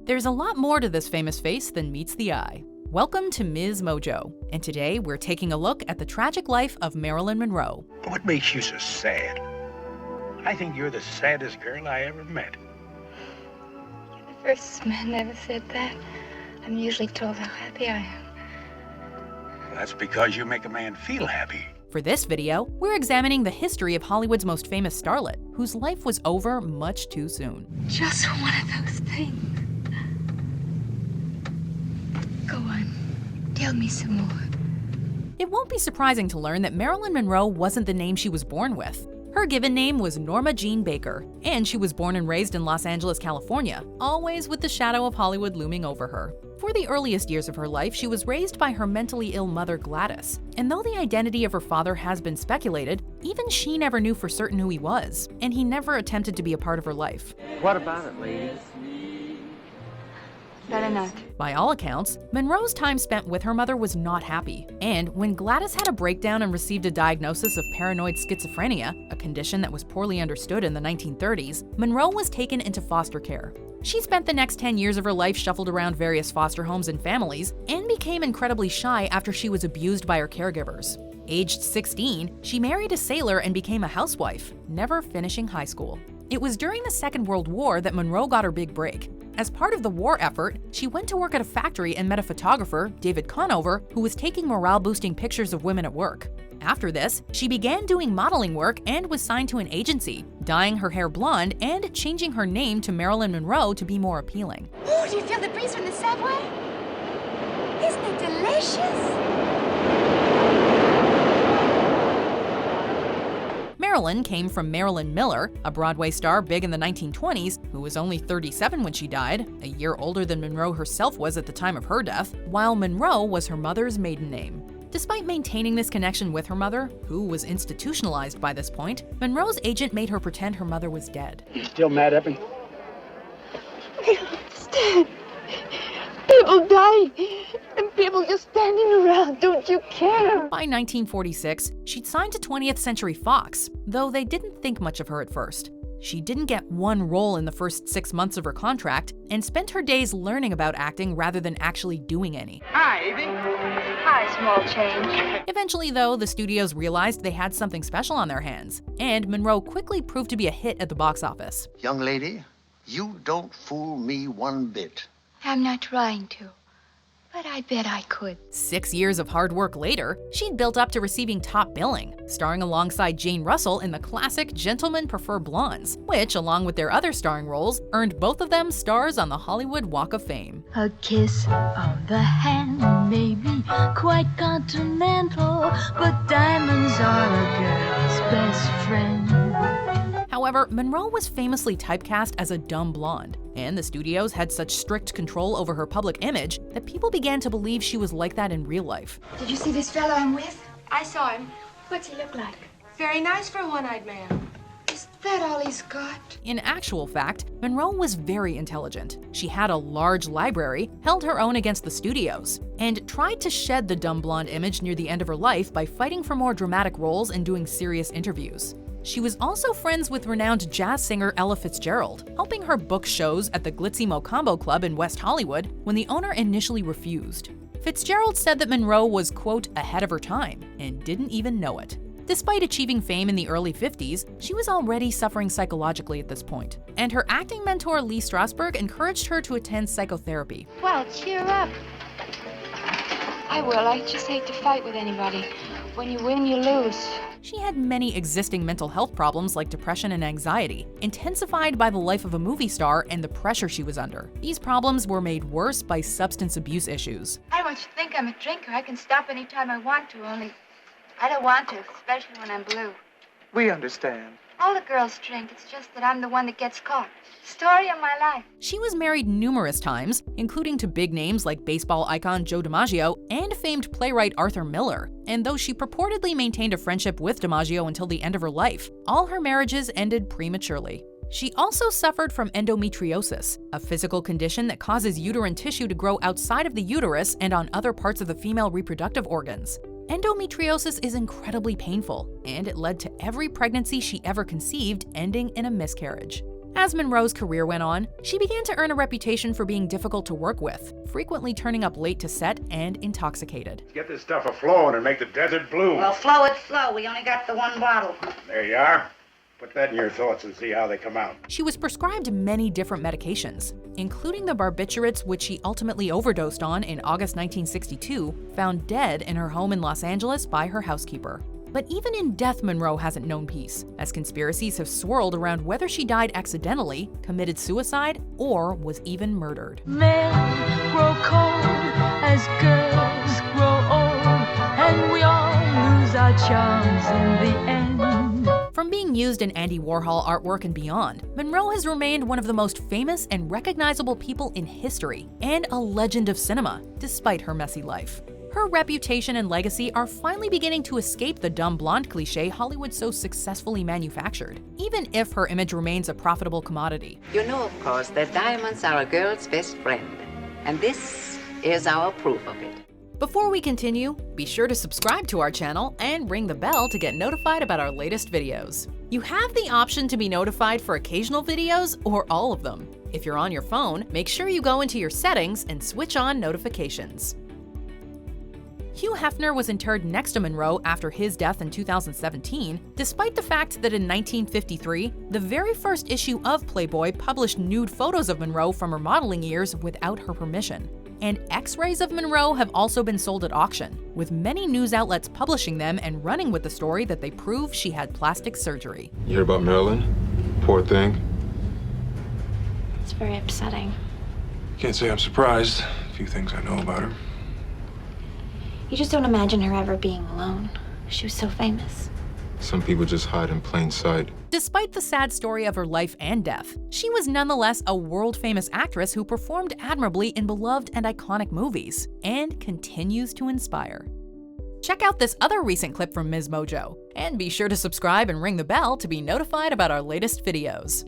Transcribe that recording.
There's a lot more to this famous face than meets the eye. Welcome to MsMojo, and today we're taking a look at the tragic life of Marilyn Monroe. What makes you so sad? I think you're the saddest girl I ever met. You're the first man that ever said that. I'm usually told how happy I am. That's because you make a man feel happy. For this video, we're examining the history of Hollywood's most famous starlet, whose life was over much too soon. Just one of those things. Go on, tell me some more. It won't be surprising to learn that Marilyn Monroe wasn't the name she was born with. Her given name was Norma Jean Baker, and she was born and raised in Los Angeles, California, always with the shadow of Hollywood looming over her. For the earliest years of her life, she was raised by her mentally ill mother, Gladys. And though the identity of her father has been speculated, even she never knew for certain who he was, and he never attempted to be a part of her life. What about it, ladies? Better not. By all accounts, Monroe's time spent with her mother was not happy, and when Gladys had a breakdown and received a diagnosis of paranoid schizophrenia, a condition that was poorly understood in the 1930s, Monroe was taken into foster care. She spent the next 10 years of her life shuffled around various foster homes and families, and became incredibly shy after she was abused by her caregivers. Aged 16, she married a sailor and became a housewife, never finishing high school. It was during the Second World War that Monroe got her big break. As part of the war effort, she went to work at a factory and met a photographer, David Conover, who was taking morale-boosting pictures of women at work. After this, she began doing modeling work and was signed to an agency, dyeing her hair blonde and changing her name to Marilyn Monroe to be more appealing. Oh, do you feel the breeze from the subway? Isn't it delicious? Marilyn came from Marilyn Miller, a Broadway star big in the 1920s, who was only 37 when she died, a year older than Monroe herself was at the time of her death, while Monroe was her mother's maiden name. Despite maintaining this connection with her mother, who was institutionalized by this point, Monroe's agent made her pretend her mother was dead. You still mad at me? I don't understand. People dying, and people just standing around. Don't you care? By 1946, she'd signed to 20th Century Fox, though they didn't think much of her at first. She didn't get one role in the first 6 months of her contract, and spent her days learning about acting rather than actually doing any. Hi, Evie. Hi, small change. Eventually, though, the studios realized they had something special on their hands, and Monroe quickly proved to be a hit at the box office. Young lady, you don't fool me one bit. I'm not trying to, but I bet I could. 6 years of hard work later, she'd built up to receiving top billing, starring alongside Jane Russell in the classic Gentlemen Prefer Blondes, which, along with their other starring roles, earned both of them stars on the Hollywood Walk of Fame. A kiss on the hand may be quite continental, but diamonds are a girl's best friend. However, Monroe was famously typecast as a dumb blonde, and the studios had such strict control over her public image that people began to believe she was like that in real life. Did you see this fellow I'm with? I saw him. What's he look like? Very nice for a one-eyed man. Is that all he's got? In actual fact, Monroe was very intelligent. She had a large library, held her own against the studios, and tried to shed the dumb blonde image near the end of her life by fighting for more dramatic roles and doing serious interviews. She was also friends with renowned jazz singer Ella Fitzgerald, helping her book shows at the Glitzy Mo Combo Club in West Hollywood when the owner initially refused. Fitzgerald said that Monroe was, quote, ahead of her time, and didn't even know it. Despite achieving fame in the early 50s, she was already suffering psychologically at this point, and her acting mentor Lee Strasberg encouraged her to attend psychotherapy. Well, cheer up. I will. I just hate to fight with anybody. When you win, you lose. She had many existing mental health problems like depression and anxiety, intensified by the life of a movie star and the pressure she was under. These problems were made worse by substance abuse issues. I don't want you to think I'm a drinker. I can stop anytime I want to, only I don't want to, especially when I'm blue. We understand. All the girls drink. It's just that I'm the one that gets caught. Story of my life. She was married numerous times, including to big names like baseball icon Joe DiMaggio and famed playwright Arthur Miller. And though she purportedly maintained a friendship with DiMaggio until the end of her life, all her marriages ended prematurely. She also suffered from endometriosis, a physical condition that causes uterine tissue to grow outside of the uterus and on other parts of the female reproductive organs. Endometriosis is incredibly painful, and it led to every pregnancy she ever conceived ending in a miscarriage. As Monroe's career went on, she began to earn a reputation for being difficult to work with, frequently turning up late to set and intoxicated. Get this stuff a-flowing and make the desert blue. Well, flow it, flow. We only got the one bottle. There you are. Put that in your thoughts and see how they come out. She was prescribed many different medications, including the barbiturates which she ultimately overdosed on in August 1962, found dead in her home in Los Angeles by her housekeeper. But even in death, Monroe hasn't known peace, as conspiracies have swirled around whether she died accidentally, committed suicide, or was even murdered. Men grow cold as girls grow old, and we all lose our charms in the end. From being used in Andy Warhol artwork and beyond, Monroe has remained one of the most famous and recognizable people in history, and a legend of cinema, despite her messy life. Her reputation and legacy are finally beginning to escape the dumb blonde cliché Hollywood so successfully manufactured, even if her image remains a profitable commodity. You know, of course, that diamonds are a girl's best friend. And this is our proof of it. Before we continue, be sure to subscribe to our channel and ring the bell to get notified about our latest videos. You have the option to be notified for occasional videos or all of them. If you're on your phone, make sure you go into your settings and switch on notifications. Hugh Hefner was interred next to Monroe after his death in 2017, despite the fact that in 1953, the very first issue of Playboy published nude photos of Monroe from her modeling years without her permission. And X-rays of Monroe have also been sold at auction, with many news outlets publishing them and running with the story that they prove she had plastic surgery. You hear about Marilyn? Poor thing. It's very upsetting. Can't say I'm surprised. A few things I know about her. You just don't imagine her ever being alone. She was so famous. Some people just hide in plain sight. Despite the sad story of her life and death, she was nonetheless a world-famous actress who performed admirably in beloved and iconic movies, and continues to inspire. Check out this other recent clip from MsMojo, and be sure to subscribe and ring the bell to be notified about our latest videos.